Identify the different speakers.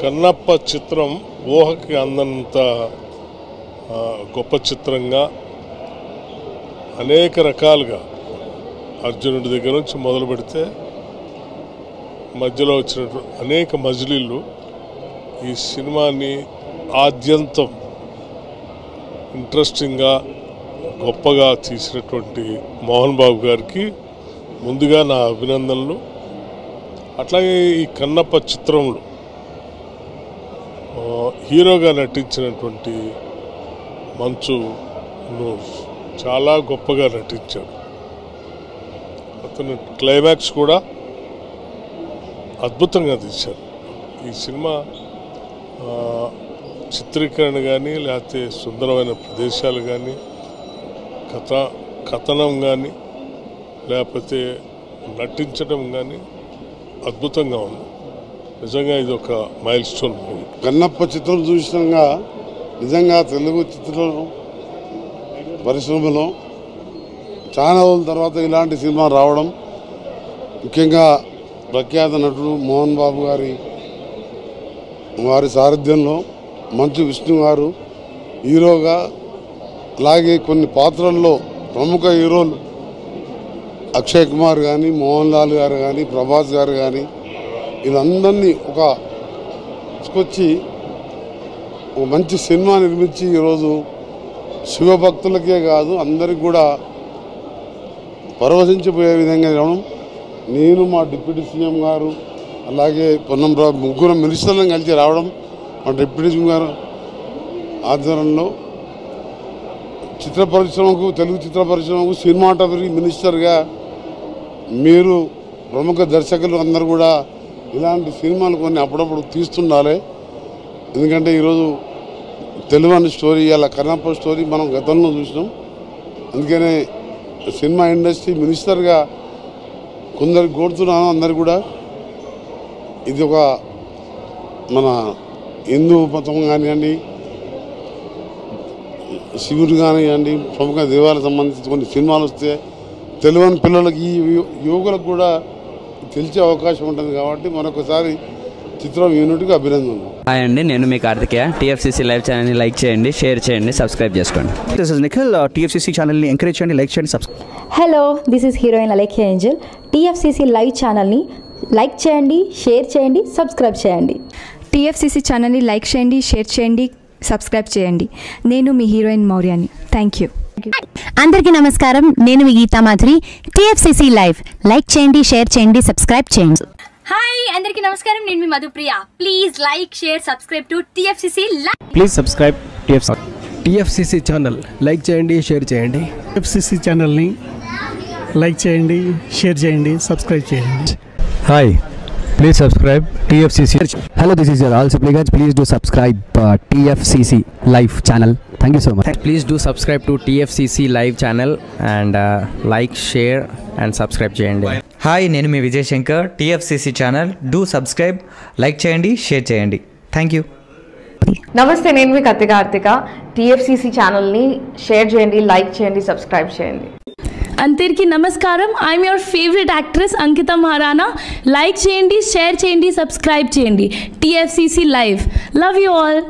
Speaker 1: కన్నప్ప చిత్రం ఊహకి అందంత గొప్ప చిత్రంగా అనేక రకాలుగా అర్జునుడి దగ్గర నుంచి మొదలు పెడితే మధ్యలో వచ్చినటువంటి అనేక మజిలీలు ఈ సినిమాని ఆద్యంతం ఇంట్రెస్టింగ్గా గొప్పగా తీసినటువంటి మోహన్ బాబు గారికి ముందుగా నా అభినందనలు. అట్లాగే ఈ కన్నప్ప చిత్రంలో హీరోగా నటించినటువంటి మంచును చాలా గొప్పగా నటించాడు. అతను క్లైమాక్స్ కూడా అద్భుతంగా తీశారు. ఈ సినిమా చిత్రీకరణ కానీ లేకపోతే సుందరమైన ప్రదేశాలు కానీ కథనం కానీ లేకపోతే నటించడం కానీ అద్భుతంగా ఉంది. నిజంగా ఇది ఒక మైల్ స్టోన్ మూవీ.
Speaker 2: కన్నప్ప చిత్రం చూసినాక నిజంగా తెలుగు చిత్ర పరిశ్రమలో చాలా రోజుల తర్వాత ఇలాంటి సినిమా రావడం, ముఖ్యంగా ప్రఖ్యాత నటుడు మోహన్ బాబు వారి సారథ్యంలో మంచు విష్ణు గారు హీరోగా, అలాగే కొన్ని పాత్రల్లో ప్రముఖ హీరోలు అక్షయ్ కుమార్ కానీ, మోహన్ లాల్ గారు కానీ, ప్రభాస్ గారు కానీ వీళ్ళందరినీ తీసుకొచ్చి ఒక మంచి సినిమా నిర్మించి ఈరోజు శివభక్తులకే కాదు అందరికి కూడా పరవశించిపోయే విధంగా రావడం, నేను మా డిప్యూటీ సీఎం గారు అలాగే పొన్నం ముగ్గురు మినిస్టర్లను కలిసి రావడం, మా డిప్యూటీ సీఎం గారు ఆధ్వర్యంలో చిత్ర పరిశ్రమకు, తెలుగు చిత్ర పరిశ్రమకు సినిమాటోగ్రఫీ మినిస్టర్గా మీరు ప్రముఖ దర్శకులు అందరూ కూడా ఇలాంటి సినిమాలు కొన్ని అప్పుడప్పుడు తీస్తుండాలి. ఎందుకంటే ఈరోజు తెలుగు స్టోరీ, అలా కన్నప్ప స్టోరీ మనం గతంలో చూసినాం. అందుకనే సినిమా ఇండస్ట్రీ మినిస్టర్గా కొందరికి కోరుతున్నాను, అందరు కూడా ఇది ఒక మన హిందూ మతం కానివ్వండి, శివుడు కానివ్వండి, ప్రముఖ దేవాలకు సంబంధించి కొన్ని సినిమాలు వస్తే తెలుగు పిల్లలకి ఈ యువకులకు కూడా తెలిసే అవకాశం ఉంటుంది. కాబట్టి మరొకసారి చిత్రం యూనిట్కి అభినందనలు.
Speaker 3: హాయ్ అండి, నేను మీ కార్తికేయ. టీఎఫ్సీసీ లైవ్ ఛానల్ని లైక్ చేయండి, షేర్ చేయండి, సబ్స్క్రైబ్ చేసుకోండి.
Speaker 4: This is Nikhil. టీఎఫ్సీసీ ఛానల్ని ఎంకరేజ్ చేయండి, లైక్ చేయండి, subscribe.
Speaker 5: Hello, this is heroine Alekhya Angel. TFCC live ఛానల్ని లైక్ చేయండి, షేర్ చేయండి, సబ్స్క్రైబ్ చేయండి.
Speaker 6: టీఎఫ్సీసీ ఛానల్ని లైక్ చేయండి, షేర్ చేయండి, సబ్స్క్రైబ్ చేయండి. నేను మీ హీరోయిన్ మౌర్యాని. Thank you.
Speaker 7: అందరికీ నమస్కారం, నేను మీ Geetha Madhuri. TFCC live like చేయండి, షేర్ చేయండి, సబ్స్క్రైబ్ చేయండి.
Speaker 8: హాయ్ అందరికీ నమస్కారం, నేను మీ Madhupriya. Please like, share, subscribe to TFCC live.
Speaker 9: Please subscribe TFCC channel. Like చేయండి, షేర్ చేయండి.
Speaker 10: టీఎఫ్సీసీ ఛానల్ని లైక్ చేయండి, షేర్ చేయండి, సబ్స్క్రైబ్ చేయండి.
Speaker 9: Hi, please subscribe TFCC. Hello, this is your all supplicants. Please do subscribe TFCC live channel. Thank you so much.
Speaker 3: Please do subscribe to TFCC live channel and like, share and subscribe చేయండి.
Speaker 11: Hi, నేను మీ Vijay Shankar. TFCC channel do subscribe, like చేయండి, share చేయండి. Thank you.
Speaker 12: నమస్తే, నేను మీ Karthika. TFCC ఛానల్ని share చేయండి, లైక్ చేయండి, సబ్స్క్రైబ్ చేయండి.
Speaker 13: అందరికీ నమస్కారం, I'm your favourite actress Ankita Maharana. Like చేయండి, షేర్ చేయండి, సబ్స్క్రైబ్ చేయండి. TFCC live. Love you all.